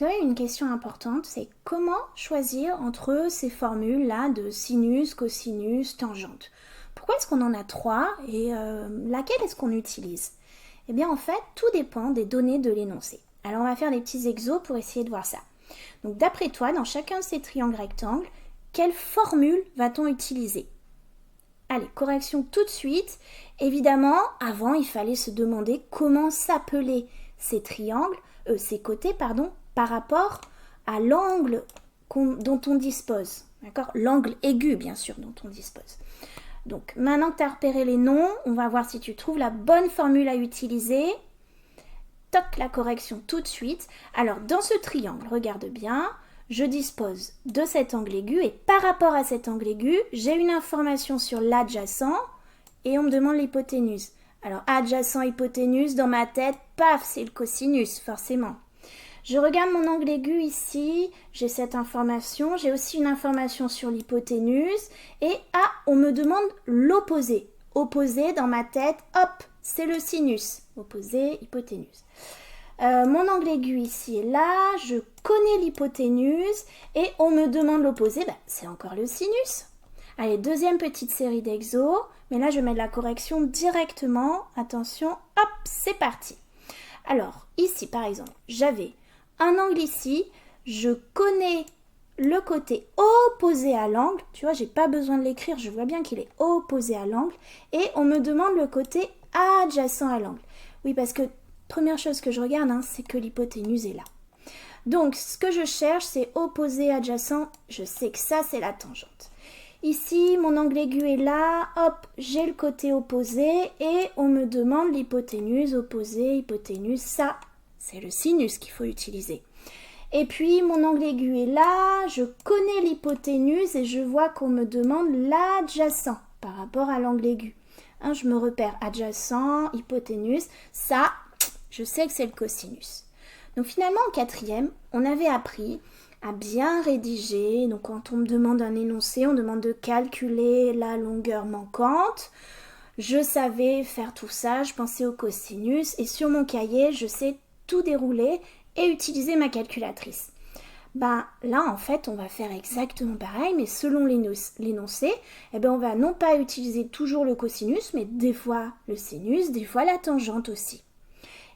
quand même une question importante, c'est comment choisir entre ces formules-là de sinus, cosinus, tangente. Pourquoi est-ce qu'on en a trois et laquelle est-ce qu'on utilise? Eh bien en fait, tout dépend des données de l'énoncé. Alors on va faire des petits exos pour essayer de voir ça. Donc d'après toi, dans chacun de ces triangles rectangles, quelle formule va-t-on utiliser? Allez, correction tout de suite. Évidemment, avant, il fallait se demander comment s'appelaient ces triangles, ces côtés, pardon, par rapport à l'angle dont on dispose. D'accord? L'angle aigu, bien sûr, dont on dispose. Donc, maintenant que tu as repéré les noms, on va voir si tu trouves la bonne formule à utiliser. Toc, la correction tout de suite. Alors, dans ce triangle, regarde bien, je dispose de cet angle aigu et par rapport à cet angle aigu, j'ai une information sur l'adjacent et on me demande l'hypoténuse. Alors, adjacent, hypoténuse, dans ma tête, paf, c'est le cosinus, forcément. Je regarde mon angle aigu ici, j'ai cette information, j'ai aussi une information sur l'hypoténuse et on me demande l'opposé. Opposé, dans ma tête, hop, c'est le sinus. Opposé, hypoténuse. Mon angle aigu ici est là, je connais l'hypoténuse et on me demande l'opposé, c'est encore le sinus. Allez, deuxième petite série d'exos, mais là je mets de la correction directement. Attention, hop, c'est parti. Alors, ici par exemple, j'avais un angle ici, je connais le côté opposé à l'angle, tu vois, j'ai pas besoin de l'écrire, je vois bien qu'il est opposé à l'angle, et on me demande le côté adjacent à l'angle. Oui, parce que première chose que je regarde, c'est que l'hypoténuse est là. Donc, ce que je cherche, c'est opposé, adjacent. Je sais que ça, c'est la tangente. Ici, mon angle aigu est là. Hop, j'ai le côté opposé. Et on me demande l'hypoténuse, opposé, hypoténuse. Ça, c'est le sinus qu'il faut utiliser. Et puis, mon angle aigu est là. Je connais l'hypoténuse et je vois qu'on me demande l'adjacent par rapport à l'angle aigu. Je me repère adjacent, hypoténuse. Ça, je sais que c'est le cosinus. Donc finalement, en quatrième, on avait appris à bien rédiger. Donc quand on me demande un énoncé, on demande de calculer la longueur manquante. Je savais faire tout ça, je pensais au cosinus. Et sur mon cahier, je sais tout dérouler et utiliser ma calculatrice. Là, en fait, on va faire exactement pareil, mais selon l'énoncé, on va non pas utiliser toujours le cosinus, mais des fois le sinus, des fois la tangente aussi.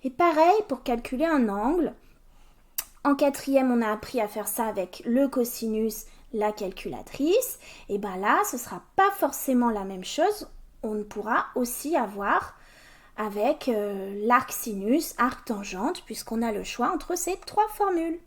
Et pareil pour calculer un angle. En quatrième, on a appris à faire ça avec le cosinus, la calculatrice. Et là, ce ne sera pas forcément la même chose. On pourra aussi avoir avec l'arc sinus, arc tangente, puisqu'on a le choix entre ces trois formules.